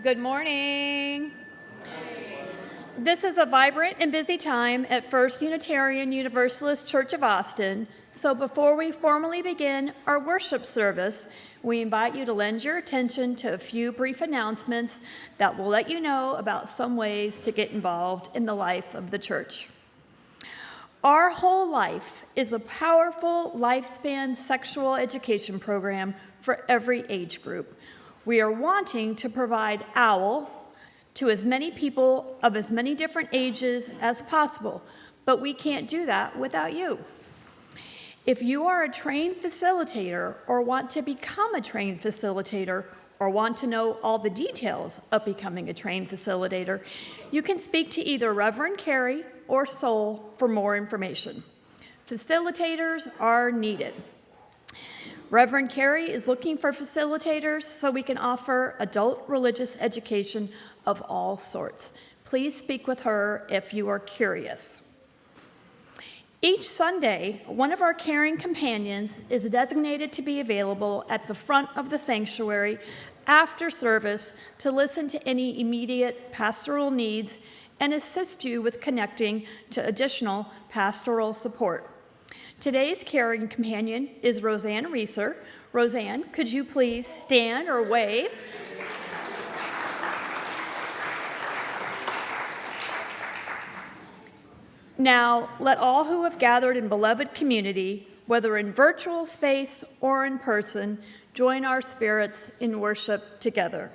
Good morning. This is a vibrant and busy time at First Unitarian Universalist Church of Austin. So before we formally begin our worship service, we invite you to lend your attention to a few brief announcements that will let you know about some ways to get involved in the life of the church. Our Whole Life is a powerful lifespan sexual education program for every age group. We are wanting to provide OWL to as many people of as many different ages as possible, but we can't do that without you. If you are a trained facilitator or want to become a trained facilitator or want to know all the details of becoming a trained facilitator, you can speak to either Reverend Carey or Soul for more information. Facilitators are needed. Reverend Carey is looking for facilitators so we can offer adult religious education of all sorts. Please speak with her if you are curious. Each Sunday, one of our caring companions is designated to be available at the front of the sanctuary after service to listen to any immediate pastoral needs and assist you with connecting to additional pastoral support. Today's caring companion is Roseanne Reeser. Roseanne, could you please stand or wave? Now, let all who have gathered in beloved community, whether in virtual space or in person, join our spirits in worship together.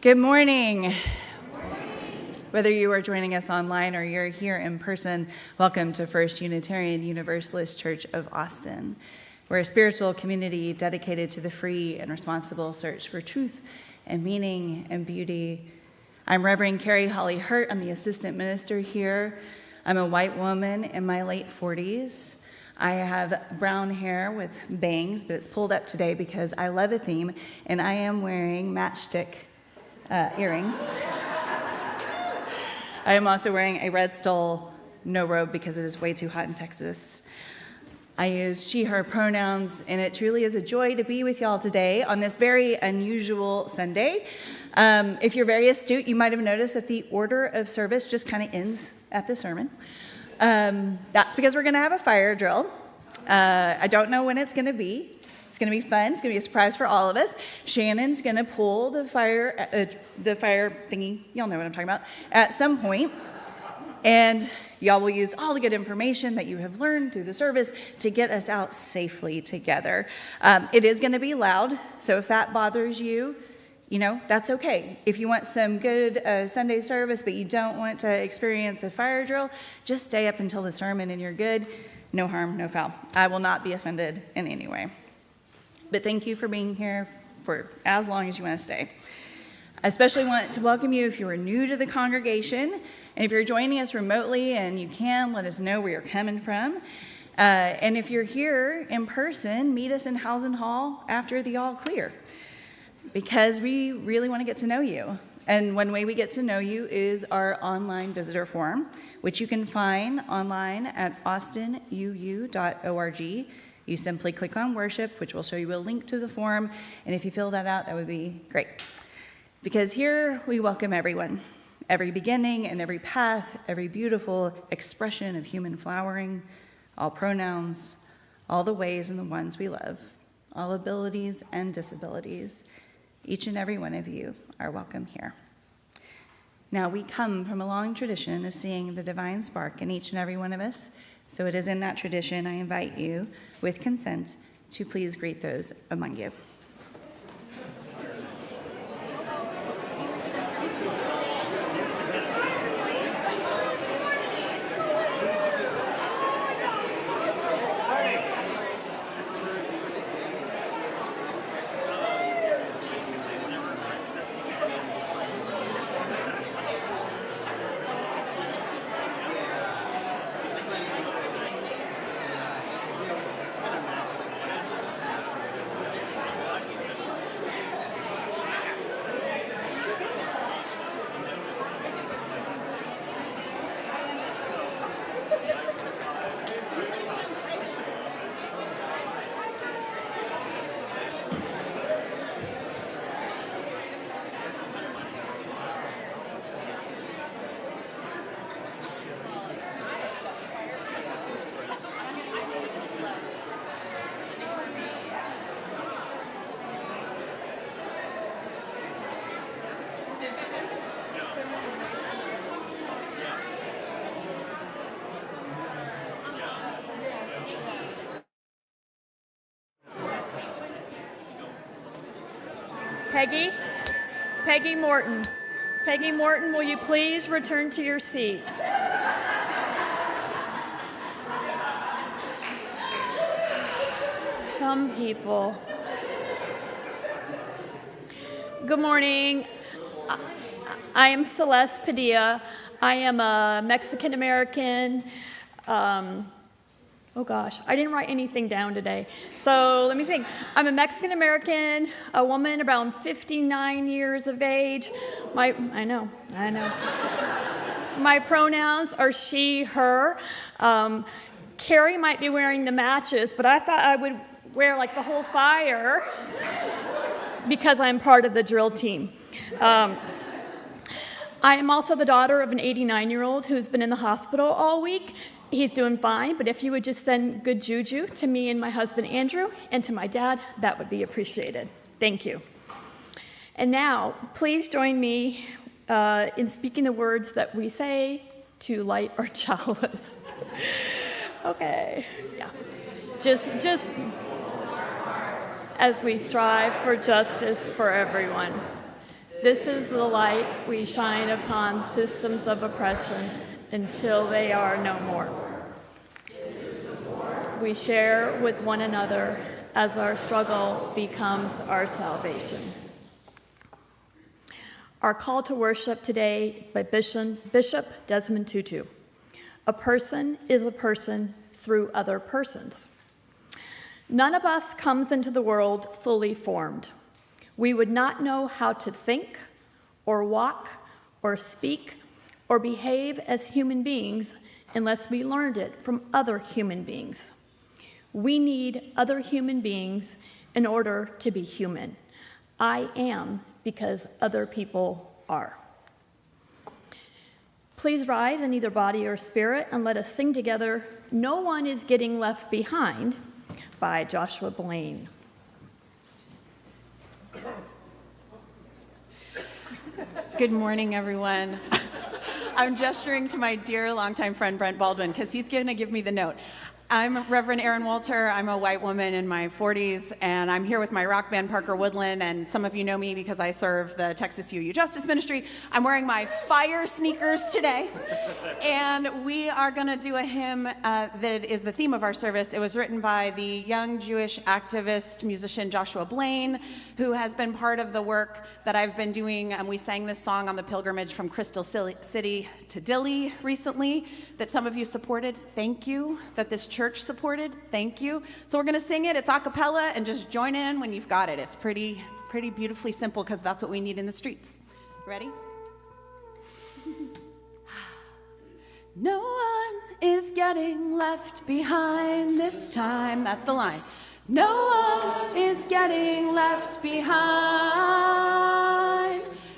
Good morning. Whether you are joining us online or you're here in person, welcome to First Unitarian Universalist Church of Austin. We're a spiritual community dedicated to the free and responsible search for truth and meaning and beauty. I'm Reverend Carrie Holly Hurt. I'm the assistant minister here. I'm a white woman in my late 40s. I have brown hair with bangs, but it's pulled up today because I love a theme, and I am wearing matchstick earrings. I am also wearing a red stole no robe because it is way too hot in Texas. I use she, her pronouns, and it truly is a joy to be with y'all today on this very unusual Sunday. If you're very astute, you might have noticed that the order of service just kind of ends at the sermon. That's because we're going to have a fire drill. I don't know when it's going to be. It's going to be fun. It's going to be a surprise for all of us. Shannon's going to pull the fire thingy, y'all know what I'm talking about, at some point. And y'all will use all the good information that you have learned through the service to get us out safely together. It is going to be loud, so if that bothers you, that's okay. If you want some good Sunday service, but you don't want to experience a fire drill, just stay up until the sermon and you're good. No harm, no foul. I will not be offended in any way. But thank you for being here for as long as you want to stay. I especially want to welcome you if you are new to the congregation. And if you're joining us remotely and you can, let us know where you're coming from. And if you're here in person, meet us in Housen Hall after the all clear, because we really want to get to know you. And one way we get to know you is our online visitor form, which you can find online at austinuu.org. You simply click on worship, which will show you a link to the form. And if you fill that out, that would be great. Because here we welcome everyone, every beginning and every path, every beautiful expression of human flowering, all pronouns, all the ways and the ones we love, all abilities and disabilities. Each and every one of you are welcome here. Now, we come from a long tradition of seeing the divine spark in each and every one of us. So it is in that tradition I invite you, with consent, to please greet those among you. Peggy Morton. Peggy Morton, will you please return to your seat? Some people. Good morning. I am Celeste Padilla. I am a Mexican-American. Oh gosh, I didn't write anything down today. So let me think. I'm a Mexican-American, a woman around 59 years of age. I know. My pronouns are she, her. Carrie might be wearing the matches, but I thought I would wear like the whole fire because I'm part of the drill team. I am also the daughter of an 89-year-old who's been in the hospital all week. He's doing fine, but if you would just send good juju to me and my husband Andrew and to my dad, that would be appreciated. Thank you. And now, please join me in speaking the words that we say to light our chalice. Okay, yeah. Just as we strive for justice for everyone. This is the light we shine upon systems of oppression until they are no more. We share with one another as our struggle becomes our salvation. Our call to worship today is by Bishop Desmond Tutu. A person is a person through other persons. None of us comes into the world fully formed. We would not know how to think or walk or speak or behave as human beings unless we learned it from other human beings. We need other human beings in order to be human. I am because other people are. Please rise in either body or spirit and let us sing together, "No One is Getting Left Behind" by Joshua Blaine. Good morning, everyone. I'm gesturing to my dear longtime friend Brent Baldwin because he's going to give me the note. I'm Reverend Erin Walter. I'm a white woman in my 40s, and I'm here with my rock band Parker Woodland, and some of you know me because I serve the Texas UU Justice Ministry. I'm wearing my fire sneakers today, and we are going to do a hymn that is the theme of our service. It was written by the young Jewish activist musician Joshua Blaine, who has been part of the work that I've been doing. We sang this song on the pilgrimage from Crystal City to Dilley recently that some of you supported. Thank you. That this church supported. Thank you. So we're going to sing it. It's a cappella, and just join in when you've got it. It's pretty beautifully simple because that's what we need in the streets. Ready? No one is getting left behind this time. That's the line. No one is getting left behind.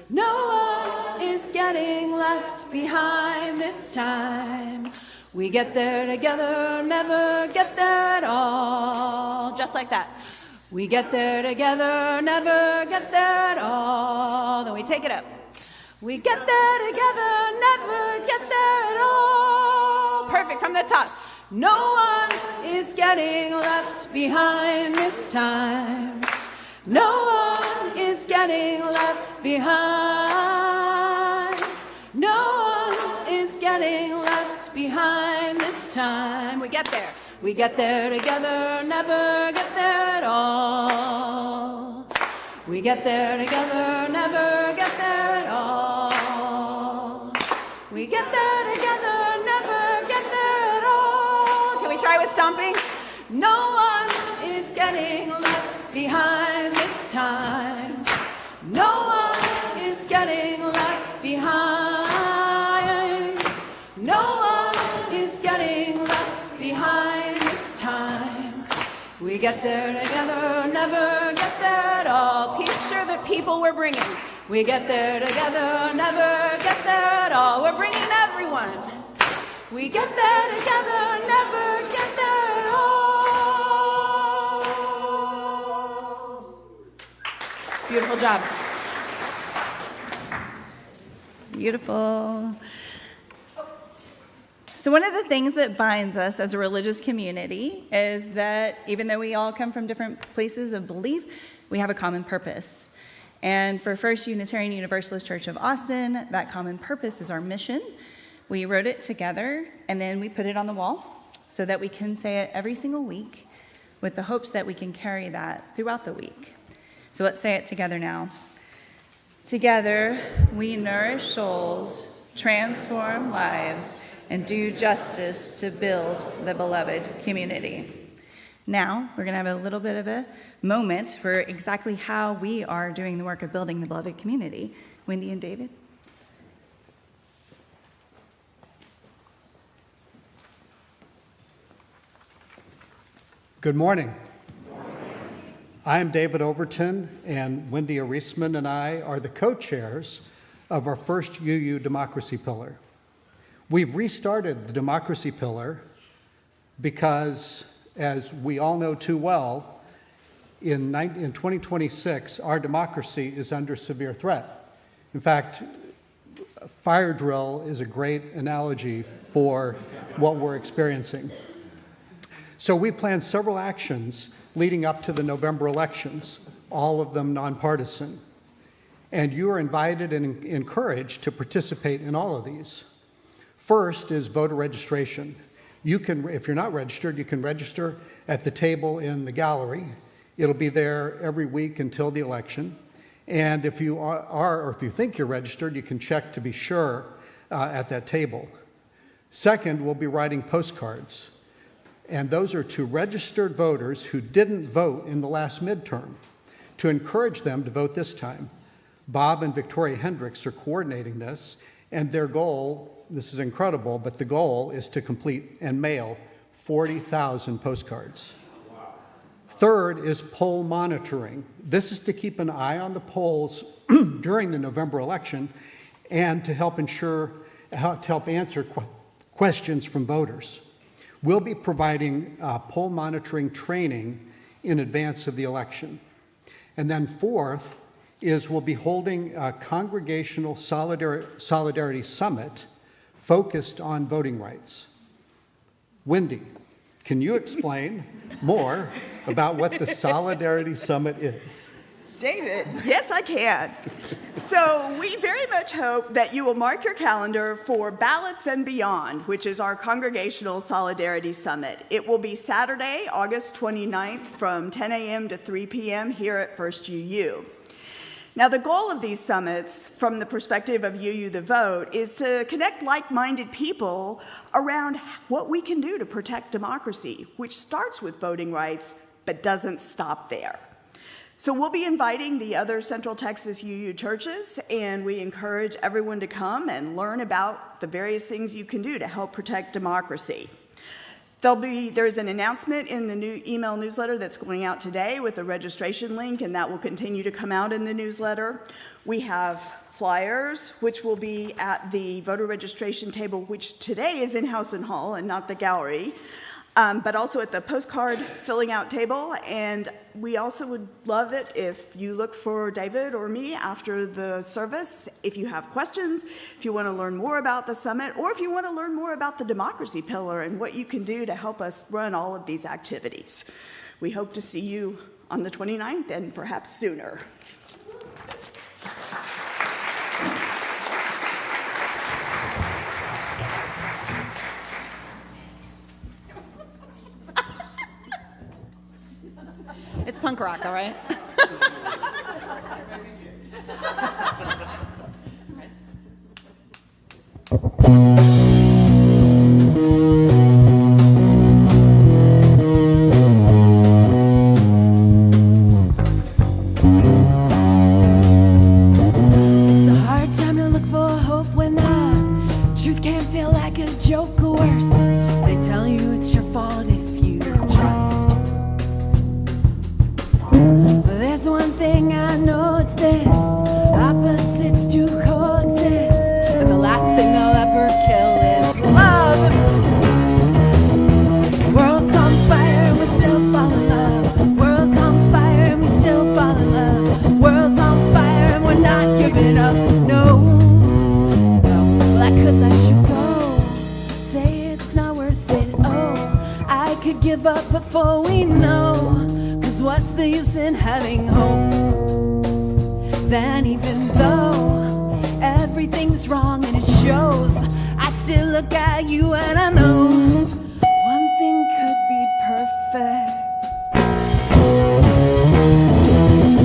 No one is getting left behind this time. We get there together, never get there at all. Just like that. We get there together, never get there at all. Then we take it up. We get there together, never get there at all. Perfect, from the top. No one is getting left behind this time. No one is getting left behind. No one is getting left behind this time. We get there. We get there together, never get there at all. We get there together, never get there at all. We get there together, never get there at all. Can we try with stomping? No one is getting left behind this time. No one is getting left behind. No one is getting left behind this time. We get there together, never get there at all. Picture the people we're bringing. We get there together, never get there at all. We're bringing everyone. We get there together, never get there at all. Beautiful job. Beautiful. So one of the things that binds us as a religious community is that even though we all come from different places of belief, we have a common purpose. And for First Unitarian Universalist Church of Austin, that common purpose is our mission. We wrote it together, and then we put it on the wall so that we can say it every single week with the hopes that we can carry that throughout the week. So let's say it together now. Together, we nourish souls, transform lives, and do justice to build the beloved community. Now, we're going to have a little bit of a moment for exactly how we are doing the work of building the beloved community. Wendy and David. Good morning. I am David Overton, and Wendy Ariesman and I are the co-chairs of our first UU Democracy Pillar. We've restarted the Democracy Pillar because, as we all know too well, in 2026, our democracy is under severe threat. In fact, fire drill is a great analogy for what we're experiencing. So we planned several actions leading up to the November elections, all of them nonpartisan. and you are invited and encouraged to participate in all of these. First is voter registration. You can, if you're not registered, you can register at the table in the gallery. It'll be there every week until the election. And if you are or if you think you're registered, you can check to be sure at that table. Second, we'll be writing postcards. And those are to registered voters who didn't vote in the last midterm, to encourage them to vote this time. Bob and Victoria Hendricks are coordinating this, and their goal, this is incredible, but the goal is to complete and mail 40,000 postcards. Third is poll monitoring. This is to keep an eye on the polls during the November election and to help answer questions from voters. We'll be providing poll monitoring training in advance of the election. And then fourth is we'll be holding a Congregational Solidarity Summit focused on voting rights. Wendy, can you explain more about what the Solidarity Summit is? David, yes, I can. So we very much hope that you will mark your calendar for Ballots and Beyond, which is our Congregational Solidarity Summit. It will be Saturday, August 29th from 10 a.m. to 3 p.m. here at First UU. Now, the goal of these summits, from the perspective of UU The Vote, is to connect like-minded people around what we can do to protect democracy, which starts with voting rights, but doesn't stop there. So we'll be inviting the other Central Texas UU churches, and we encourage everyone to come and learn about the various things you can do to help protect democracy. There's an announcement in the new email newsletter that's going out today with a registration link, and that will continue to come out in the newsletter. We have flyers, which will be at the voter registration table, which today is in House and Hall and not the gallery, but also at the postcard filling out table. And we also would love it if you look for David or me after the service if you have questions, if you want to learn more about the summit, or if you want to learn more about the democracy pillar and what you can do to help us run all of these activities. We hope to see you on the 29th and perhaps sooner. It's punk rock, all right? It's a hard time to look for hope when the truth can feel like a joke or worse. They tell you it's your fault if you trust. There's one thing I know, it's this: opposites do coexist, and the last thing they'll ever kill is love. World's on fire and we still fall in love. World's on fire and we still fall in love. World's on fire and we're not giving up. No, no. Well, I could let you go, say it's not worth it. Oh, I could give up before we know. What's the use in having hope? Then even though everything's wrong and it shows, I still look at you and I know one thing could be perfect.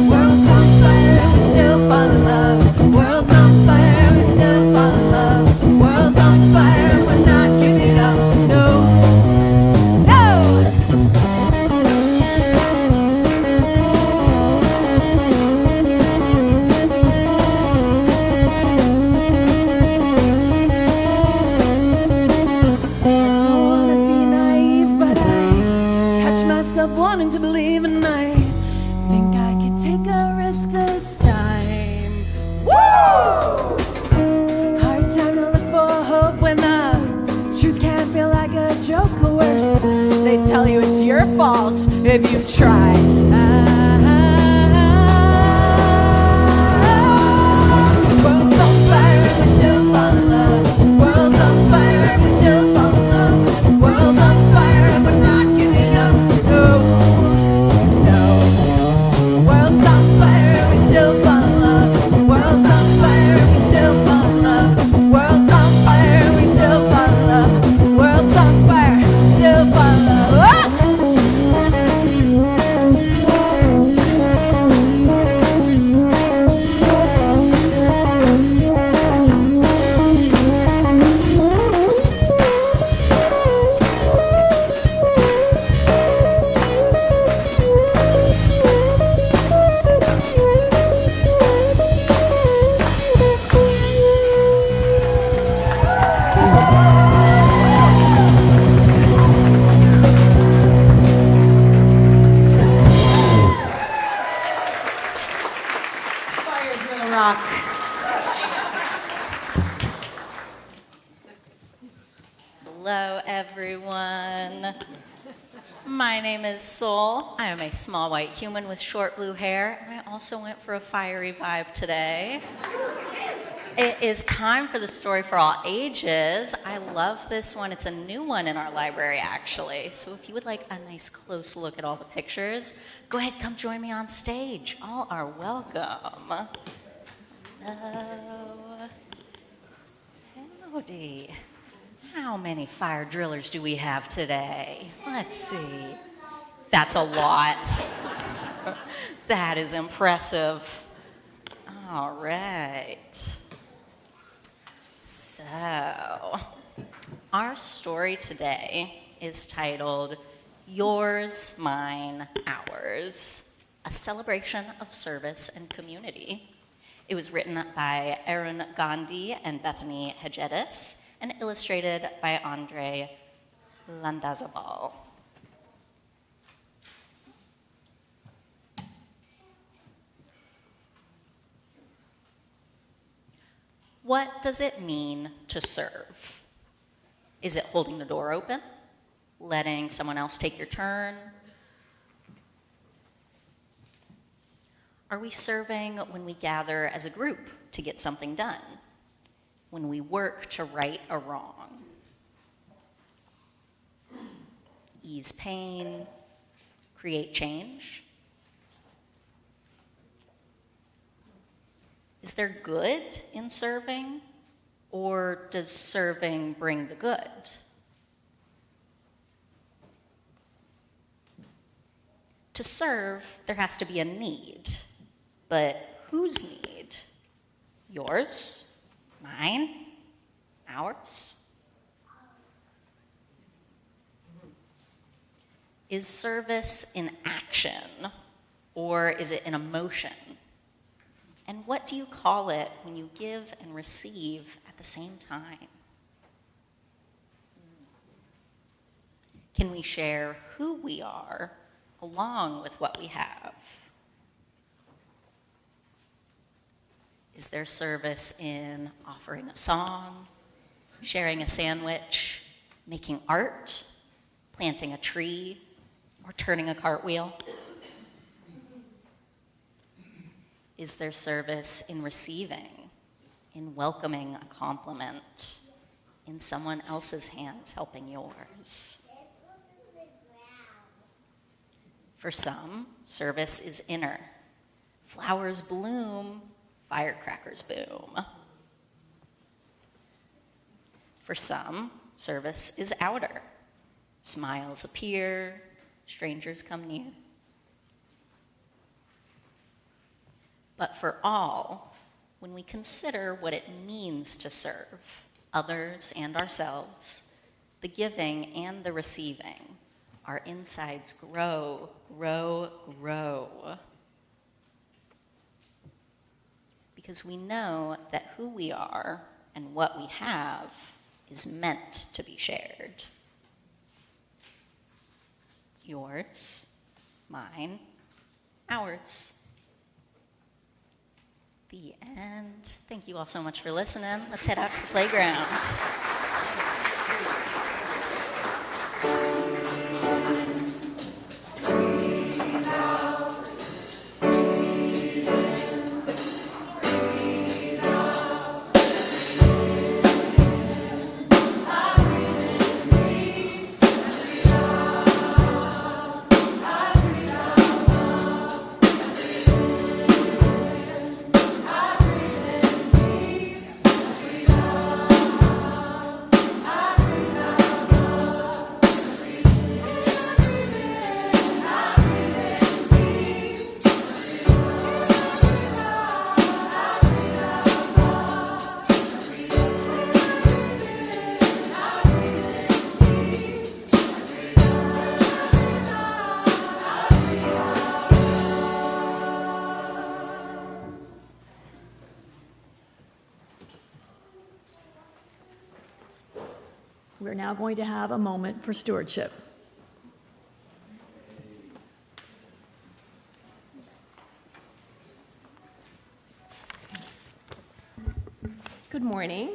World's on fire and we still fall in love. World's on fire and we still fall in love. World's on fire and we're not giving up. No, no. Wanting to believe, and I think I could take a risk this time. Woo! Hard time to look for hope when the truth can feel like a joke or worse. They tell you it's your fault if you try. World's on fire and we still fall in love. World's on fire and we still fall in love. World's on fire and we're not giving up. No, no. World's on fire and we still fall in love. World's Angela Rock. Hello, everyone. My name is Sol. I am a small white human with short blue hair, and I also went for a fiery vibe today. It is time for the story for all ages. I love this one. It's a new one in our library, actually. So if you would like a nice close look at all the pictures, go ahead, come join me on stage. All are welcome. Hello. Howdy. How many fire drillers do we have today? Let's see. That's a lot. That is impressive. All right. So, our story today is titled Yours, Mine, Ours, a celebration of service and community. It was written by Aaron Gandhi and Bethany Hedgettis and illustrated by Andre Landazabal. What does it mean to serve? Is it holding the door open? Letting someone else take your turn? Are we serving when we gather as a group to get something done? When we work to right a wrong? Ease pain? Create change? Is there good in serving, or does serving bring the good? To serve, there has to be a need, but whose need? Yours? Mine? Ours? Is service in action, or is it an emotion? And what do you call it when you give and receive at the same time? Can we share who we are along with what we have? Is there service in offering a song, sharing a sandwich, making art, planting a tree, or turning a cartwheel? Is there service in receiving, in welcoming a compliment, in someone else's hands helping yours? For some, service is inner. Flowers bloom, firecrackers boom. For some, service is outer. Smiles appear, strangers come near. But for all, when we consider what it means to serve others and ourselves, the giving and the receiving, our insides grow, grow, grow. Because we know that who we are and what we have is meant to be shared. Yours, mine, ours. The end. Thank you all so much for listening. Let's head out to the playground. We're now going to have a moment for stewardship. Good morning.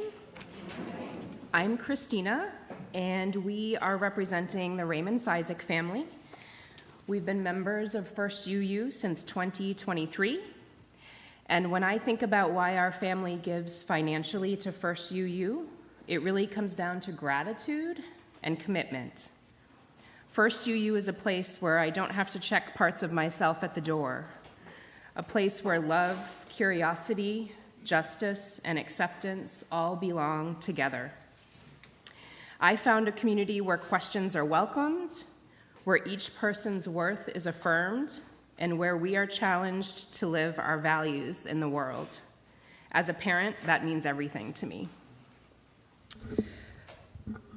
I'm Christina, and we are representing the Raymond Cizik family. We've been members of First UU since 2023, and when I think about why our family gives financially to First UU, it really comes down to gratitude and commitment. First UU is a place where I don't have to check parts of myself at the door, a place where love, curiosity, justice, and acceptance all belong together. I found a community where questions are welcomed, where each person's worth is affirmed, and where we are challenged to live our values in the world. As a parent, that means everything to me.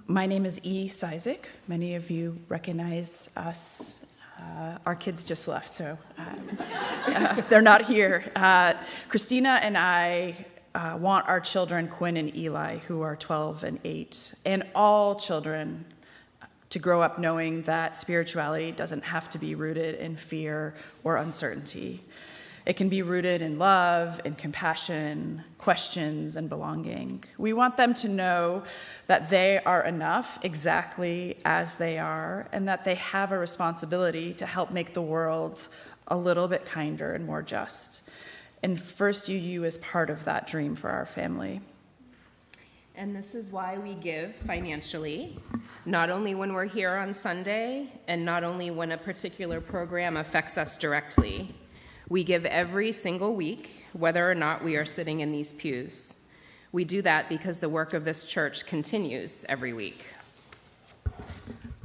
My name is E. Cizik. Many of you recognize us. Our kids just left, so they're not here. Christina and I want our children, Quinn and Eli, who are 12 and 8, and all children to grow up knowing that spirituality doesn't have to be rooted in fear or uncertainty. It can be rooted in love and compassion, questions, and belonging. We want them to know that they are enough exactly as they are, and that they have a responsibility to help make the world a little bit kinder and more just. And First UU is part of that dream for our family. And this is why we give financially, not only when we're here on Sunday, and not only when a particular program affects us directly. We give every single week, whether or not we are sitting in these pews. We do that because the work of this church continues every week.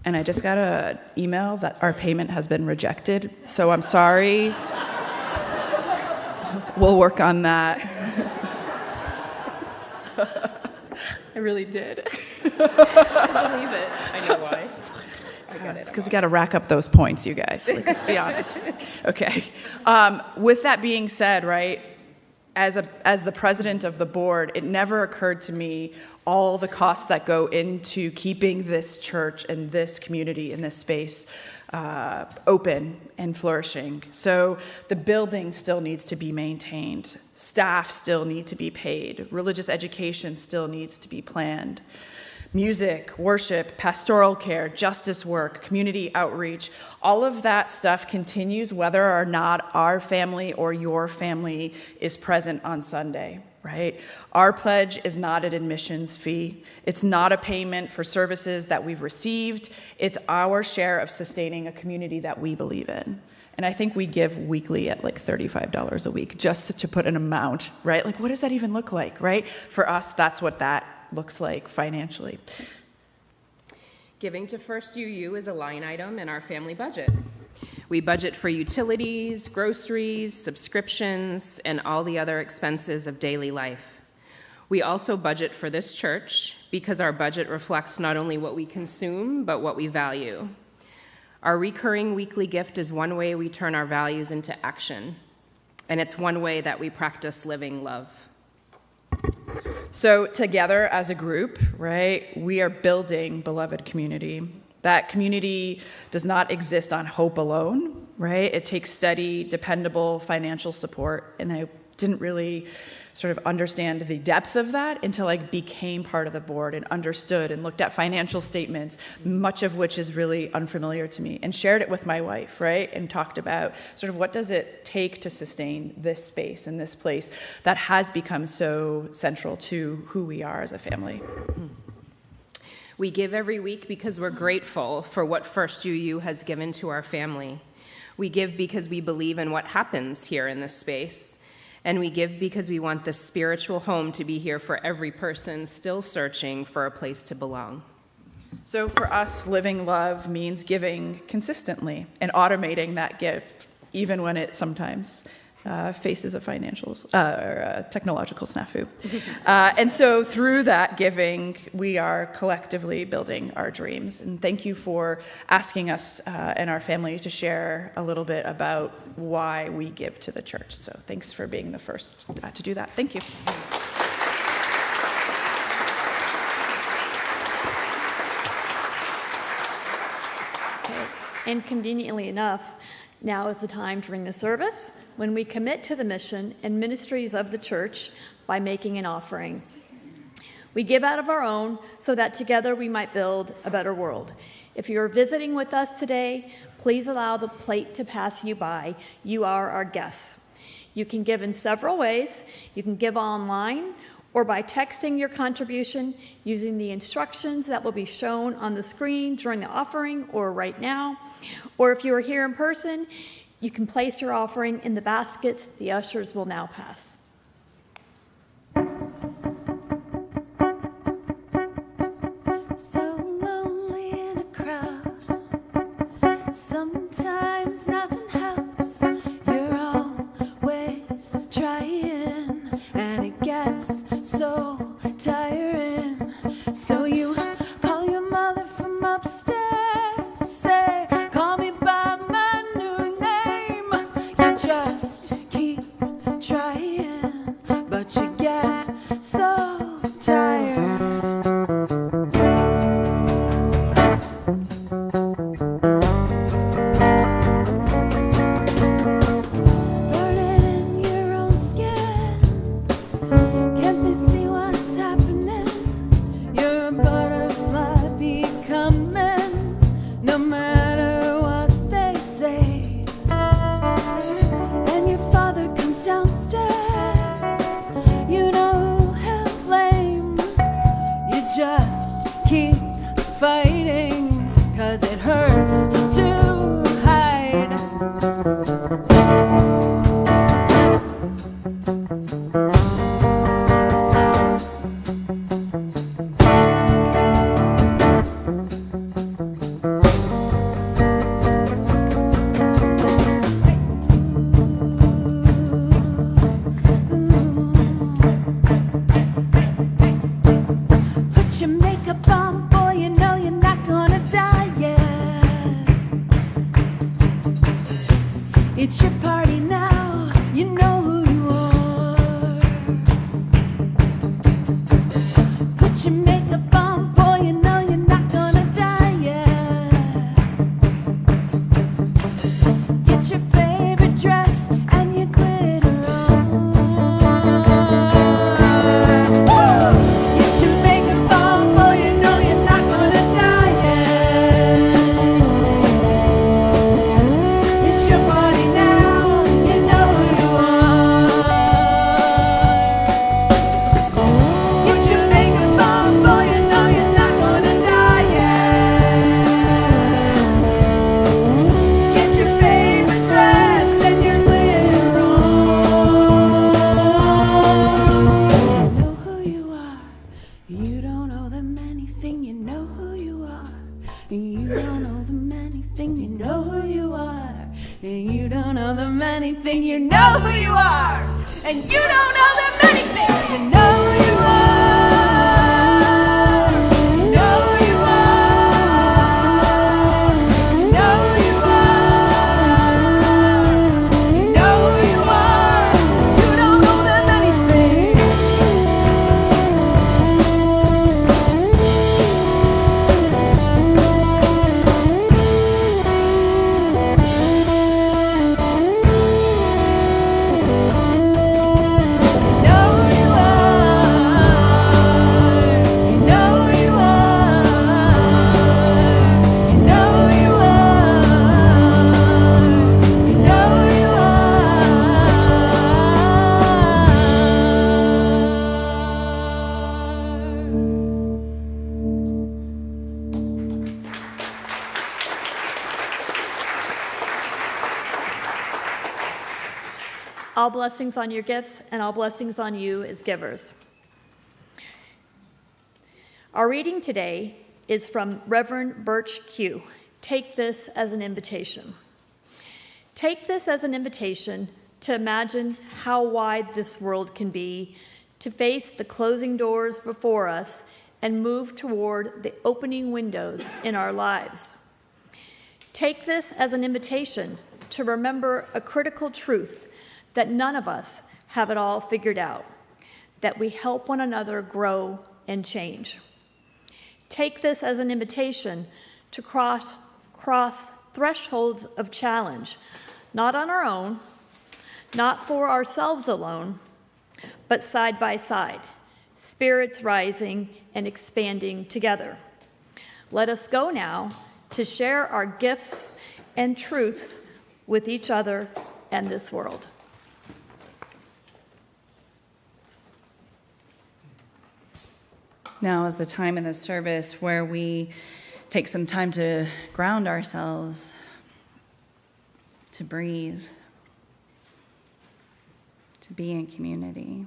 And I just got an email that our payment has been rejected, so I'm sorry. We'll work on that. I really did. I believe it. I know why. It's because you got to rack up those points, you guys. Like, let's be honest. Okay. With that being said, right, as the president of the board, it never occurred to me all the costs that go into keeping this church and this community and this space open and flourishing. So the building still needs to be maintained. Staff still need to be paid. Religious education still needs to be planned. Music, worship, pastoral care, justice work, community outreach, all of that stuff continues whether or not our family or your family is present on Sunday, right? Our pledge is not an admissions fee. It's not a payment for services that we've received. It's our share of sustaining a community that we believe in. And I think we give weekly at like $35 a week, just to put an amount, right? Like, what does that even look like, right? For us, that's what that looks like financially. Giving to First UU is a line item in our family budget. We budget for utilities, groceries, subscriptions, and all the other expenses of daily life. We also budget for this church because our budget reflects not only what we consume, but what we value. Our recurring weekly gift is one way we turn our values into action, and it's one way that we practice living love. So together as a group, right, we are building beloved community. That community does not exist on hope alone, right? It takes steady, dependable financial support, and I didn't really sort of understand the depth of that until I became part of the board and understood and looked at financial statements, much of which is really unfamiliar to me, and shared it with my wife, right? And talked about sort of what does it take to sustain this space and this place that has become so central to who we are as a family. We give every week because we're grateful for what First UU has given to our family. We give because we believe in what happens here in this space. And we give because we want this spiritual home to be here for every person still searching for a place to belong. So for us, living love means giving consistently and automating that gift, even when it sometimes faces a technological snafu. And so through that giving, we are collectively building our dreams. And thank you for asking us and our family to share a little bit about why we give to the church. So thanks for being the first to do that. Thank you. And conveniently enough, now is the time during the service when we commit to the mission and ministries of the church by making an offering. We give out of our own so that together we might build a better world. If you're visiting with us today, please allow the plate to pass you by. You are our guests. You can give in several ways. You can give online or by texting your contribution using the instructions that will be shown on the screen during the offering or right now. Or if you are here in person, you can place your offering in the baskets the ushers will now pass. So lonely in a crowd. Sometimes nothing helps. You're always trying, and it gets so tiring. So you call your mother from upstairs, say, call me by my new name. You just keep trying, but you get so tired. Burning in your own skin. Can't they see what's happening? You're a butterfly becoming, no matter what they say. And your father comes downstairs. You know he'll blame. You just keep fighting, 'cause it hurts to hide. Put your makeup on, boy, you know you're not gonna die yet. It's your party now, you know who you are. Put your makeup on, boy, you know you're not gonna die yet. Get your favorite dress and your glitter on. Get your makeup on, boy, you know you're not gonna die yet. It's your party now, you know who you are. Get your makeup on, boy, you know you're not gonna die yet. Get your favorite dress and your glitter on. You know who you are. You don't owe them anything. You know who you are. And you don't owe them anything. You know who you are. And you don't owe them anything. You know who you are. And you don't owe them anything. You know who you are. You know who you are. You know who you are. You know who you are. You don't owe them anything. All blessings on your gifts and all blessings on you as givers. Our reading today is from Reverend Birch Q. Take this as an invitation. Take this as an invitation to imagine how wide this world can be, to face the closing doors before us and move toward the opening windows in our lives. Take this as an invitation to remember a critical truth that none of us have it all figured out, that we help one another grow and change. Take this as an invitation to cross thresholds of challenge, not on our own, not for ourselves alone, but side by side, spirits rising and expanding together. Let us go now to share our gifts and truth with each other and this world. Now is the time in the service where we take some time to ground ourselves, to breathe, to be in community.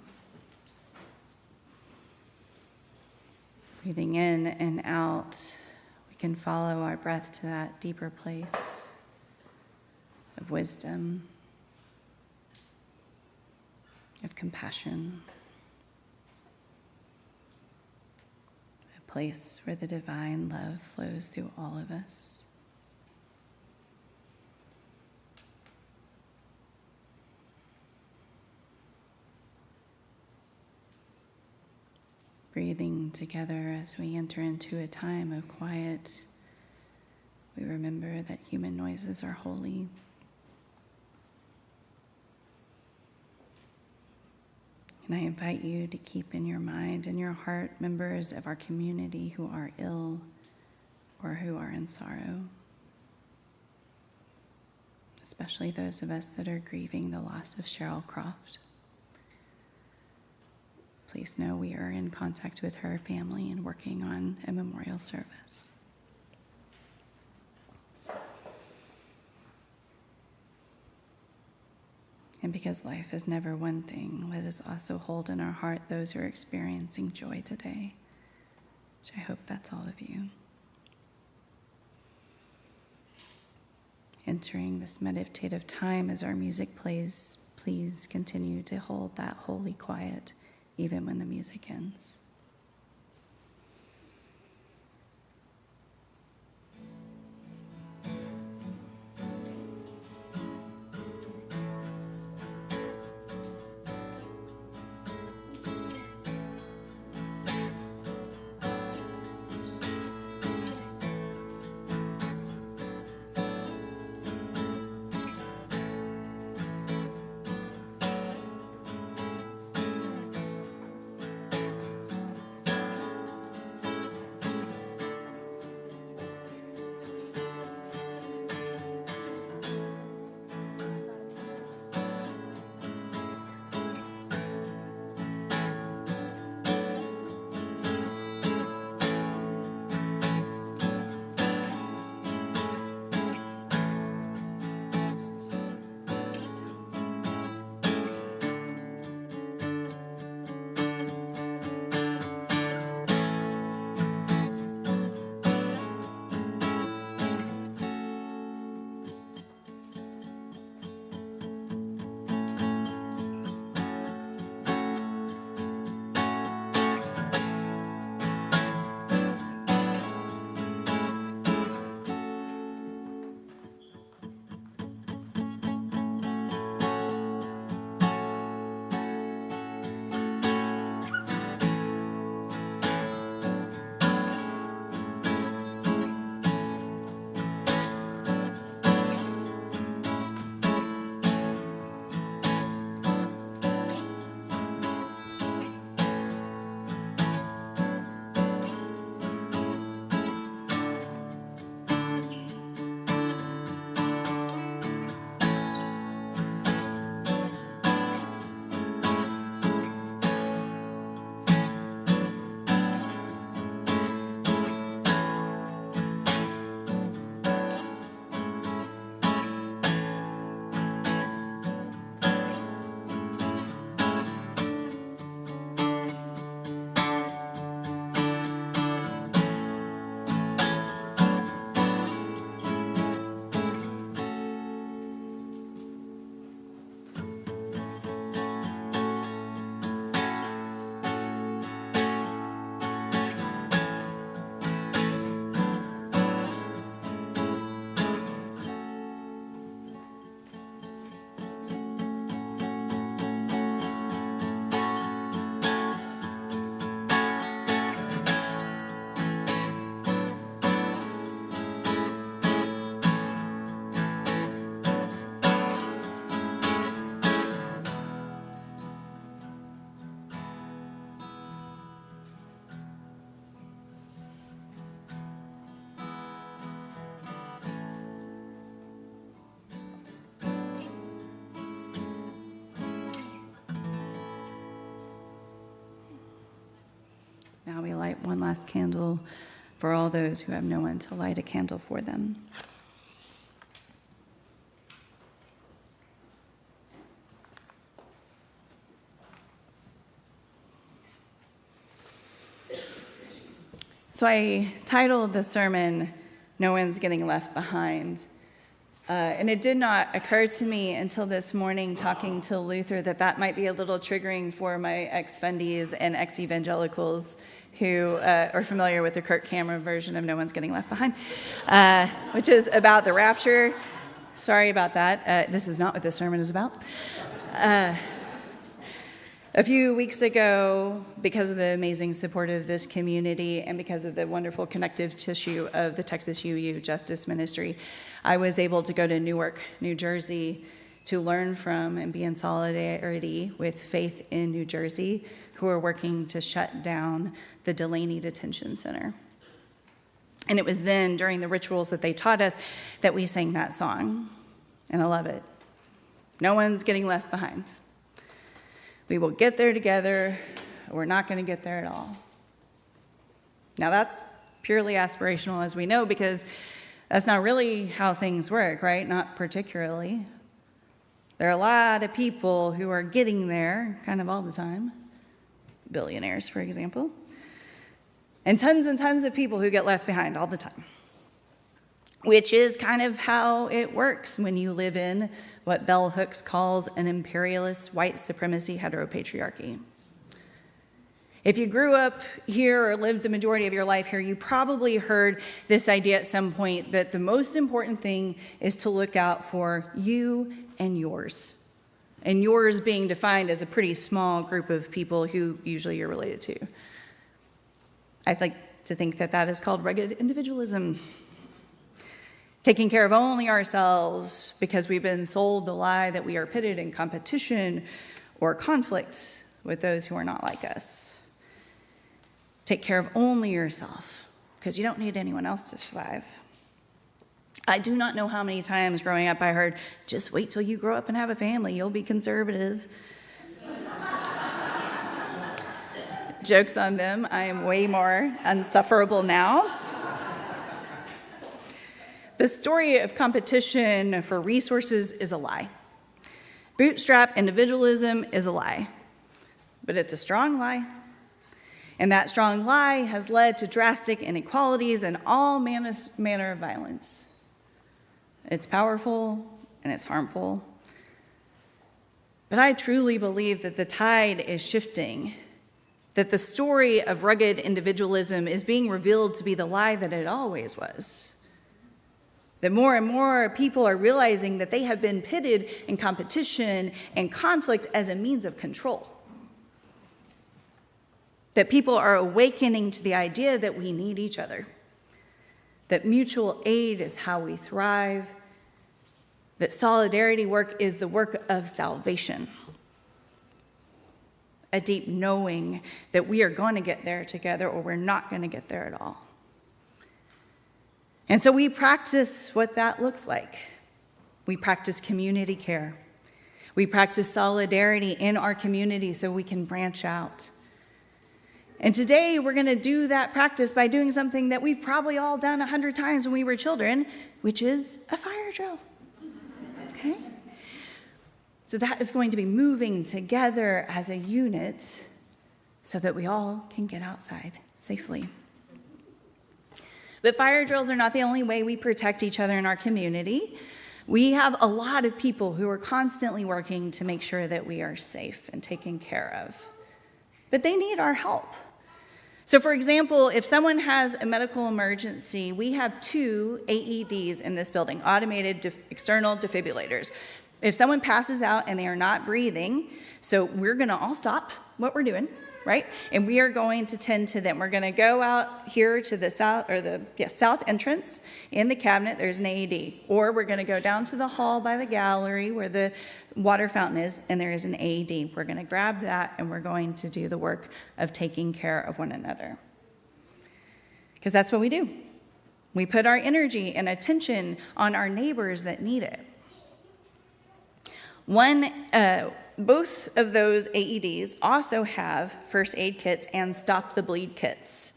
Breathing in and out, we can follow our breath to that deeper place of wisdom, of compassion. Place where the divine love flows through all of us. Breathing together as we enter into a time of quiet, we remember that human noises are holy. And I invite you to keep in your mind and your heart members of our community who are ill or who are in sorrow, especially those of us that are grieving the loss of Cheryl Croft. Please know we are in contact with her family and working on a memorial service. And because life is never one thing, let us also hold in our heart those who are experiencing joy today, which I hope that's all of you. Entering this meditative time as our music plays, please continue to hold that holy quiet even when the music ends. Now we light one last candle for all those who have no one to light a candle for them. So I titled the sermon, "No One's Getting Left Behind." And it did not occur to me until this morning talking to Luther that might be a little triggering for my ex-fundies and ex-evangelicals who are familiar with the Kirk Cameron version of No One's Getting Left Behind, which is about the rapture. Sorry about that. This is not what this sermon is about. A few weeks ago, because of the amazing support of this community and because of the wonderful connective tissue of the Texas UU Justice Ministry, I was able to go to Newark, New Jersey, to learn from and be in solidarity with Faith in New Jersey, who are working to shut down the Delaney Detention Center. And it was then, during the rituals that they taught us, that we sang that song. And I love it. No one's getting left behind. We will get there together, or we're not going to get there at all. Now that's purely aspirational, as we know, because that's not really how things work, right? Not particularly. There are a lot of people who are getting there kind of all the time. Billionaires, for example. And tons of people who get left behind all the time. Which is kind of how it works when you live in what Bell Hooks calls an imperialist white supremacy heteropatriarchy. If you grew up here or lived the majority of your life here, you probably heard this idea at some point that the most important thing is to look out for you and yours. And yours being defined as a pretty small group of people who usually you're related to. I'd like to think that that is called rugged individualism. Taking care of only ourselves because we've been sold the lie that we are pitted in competition or conflict with those who are not like us. Take care of only yourself because you don't need anyone else to survive. I do not know how many times growing up I heard, just wait till you grow up and have a family, you'll be conservative. Joke's on them, I am way more insufferable now. The story of competition for resources is a lie. Bootstrap individualism is a lie, but it's a strong lie. And that strong lie has led to drastic inequalities and all manner of violence. It's powerful and it's harmful. But I truly believe that the tide is shifting, that the story of rugged individualism is being revealed to be the lie that it always was. That more and more people are realizing that they have been pitted in competition and conflict as a means of control. That people are awakening to the idea that we need each other. That mutual aid is how we thrive. That solidarity work is the work of salvation. A deep knowing that we are going to get there together or we're not going to get there at all. And so we practice what that looks like. We practice community care. We practice solidarity in our community so we can branch out. And today we're going to do that practice by doing something that we've probably all done 100 times when we were children, which is a fire drill. Okay? So that is going to be moving together as a unit so that we all can get outside safely. But fire drills are not the only way we protect each other in our community. We have a lot of people who are constantly working to make sure that we are safe and taken care of. But they need our help. So for example, if someone has a medical emergency, we have 2 AEDs in this building, automated external defibrillators. If someone passes out and they are not breathing, so we're gonna all stop what we're doing, right? And we are going to tend to them. We're gonna go out here to the south, or the south entrance. In the cabinet, there's an AED. Or we're gonna go down to the hall by the gallery where the water fountain is, and there is an AED. We're gonna grab that and we're going to do the work of taking care of one another. Because that's what we do. We put our energy and attention on our neighbors that need it. One both of those AEDs also have first aid kits and stop the bleed kits.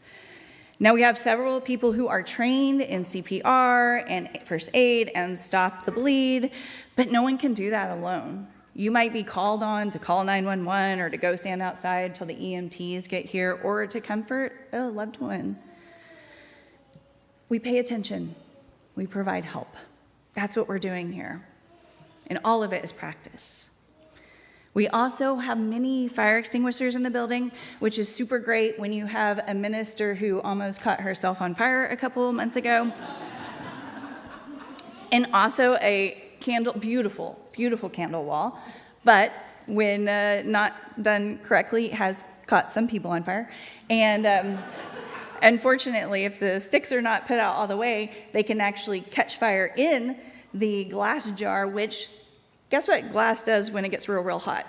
Now, we have several people who are trained in CPR and first aid and stop the bleed, but no one can do that alone. You might be called on to call 911 or to go stand outside till the EMTs get here or to comfort a loved one. We pay attention. We provide help. That's what we're doing here. And all of it is practice. We also have many fire extinguishers in the building, which is super great when you have a minister who almost caught herself on fire a couple months ago. And also a beautiful, beautiful candle wall, but when not done correctly, has caught some people on fire. And unfortunately, if the sticks are not put out all the way, they can actually catch fire in the glass jar, which, guess what glass does when it gets real, real hot?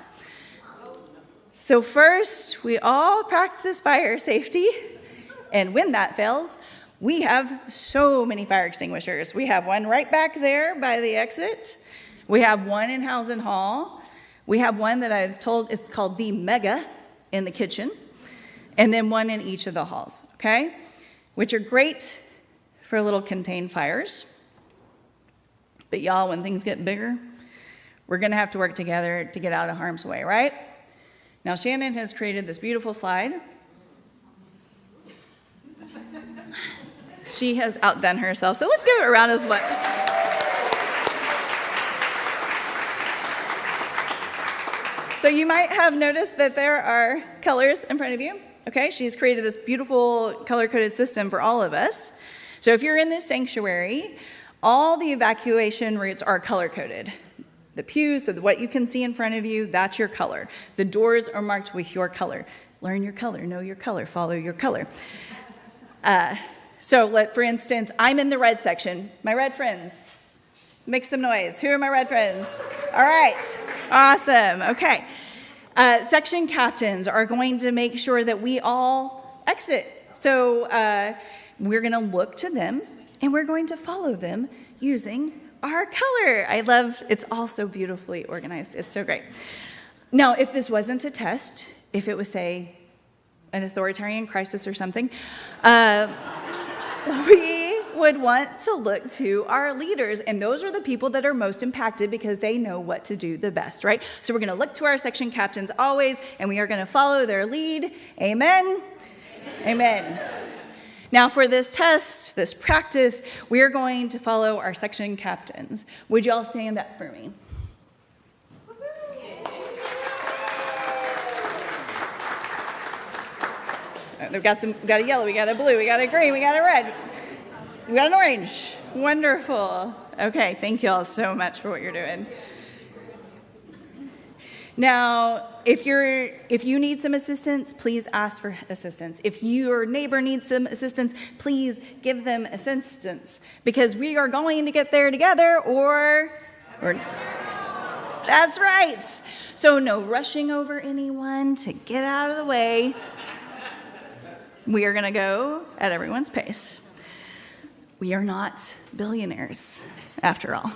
So first, we all practice fire safety, and when that fails, we have so many fire extinguishers. We have one right back there by the exit. We have one in House and Hall. We have one that I was told is called the Mega in the kitchen, and then one in each of the halls, okay? Which are great for little contained fires. But y'all, when things get bigger, we're gonna have to work together to get out of harm's way, right? Now, Shannon has created this beautiful slide. She has outdone herself, so let's give her a round of applause. So you might have noticed that there are colors in front of you, okay? She's created this beautiful color-coded system for all of us. So if you're in this sanctuary, all the evacuation routes are color-coded. The pews, so what you can see in front of you, that's your color. The doors are marked with your color. Learn your color, know your color, follow your color. For instance, I'm in the red section. My red friends, make some noise. Who are my red friends? All right, awesome, okay. Section captains are going to make sure that we all exit. So we're gonna look to them and we're going to follow them using our color. It's all so beautifully organized. It's so great. Now, if this wasn't a test, if it was, say, an authoritarian crisis or something, we would want to look to our leaders, and those are the people that are most impacted because they know what to do the best, right? So we're gonna look to our section captains always, and we are gonna follow their lead. Amen? Amen. Now for this test, this practice, we are going to follow our section captains. Would y'all stand up for me? We've got a yellow, we got a blue, we got a green, we got a red, we got an orange. Wonderful. Okay, thank you all so much for what you're doing. Now, if you need some assistance, please ask for assistance. If your neighbor needs some assistance, please give them assistance, because we are going to get there together or that's right. So no rushing over anyone to get out of the way. We are gonna go at everyone's pace. We are not billionaires, after all.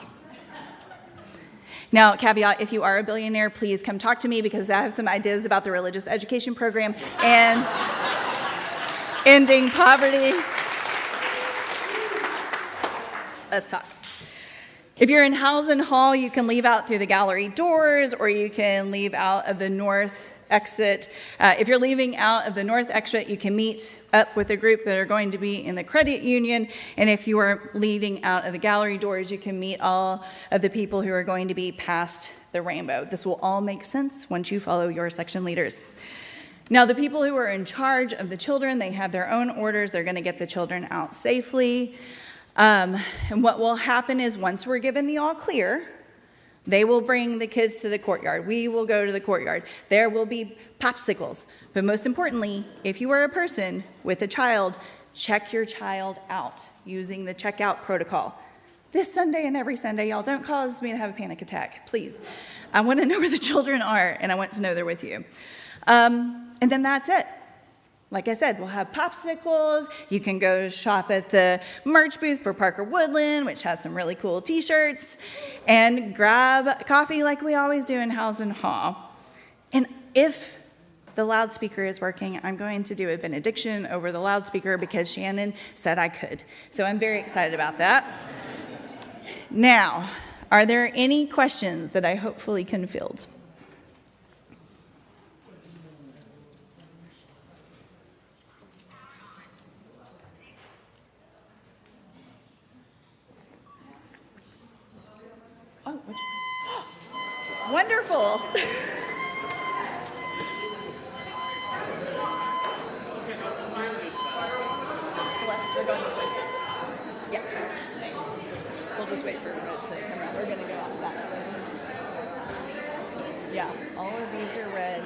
Now, caveat, if you are a billionaire, please come talk to me because I have some ideas about the religious education program and ending poverty. Let's talk. If you're in House and Hall, you can leave out through the gallery doors or you can leave out of the north exit. If you're leaving out of the north exit, you can meet up with a group that are going to be in the credit union. And if you are leading out of the gallery doors, you can meet all of the people who are going to be past the rainbow. This will all make sense once you follow your section leaders. Now, the people who are in charge of the children, they have their own orders. They're going to get the children out safely. And what will happen is once we're given the all clear, they will bring the kids to the courtyard. We will go to the courtyard. There will be popsicles. But most importantly, if you are a person with a child, check your child out using the checkout protocol. This Sunday and every Sunday, y'all, don't cause me to have a panic attack, please. I want to know where the children are, and I want to know they're with you. And then that's it. like I said, we'll have popsicles. You can go shop at the merch booth for Parker Woodland, which has some really cool t-shirts, and grab coffee like we always do in House and Hall. And if the loudspeaker is working, I'm going to do a benediction over the loudspeaker because Shannon said I could. So I'm very excited about that. Now, are there any questions that I hopefully can field? Oh, which one? Wonderful. Celeste, we're going this way. Yeah. We'll just wait for it to come out. We're going to go out back. Yeah, all of these are red.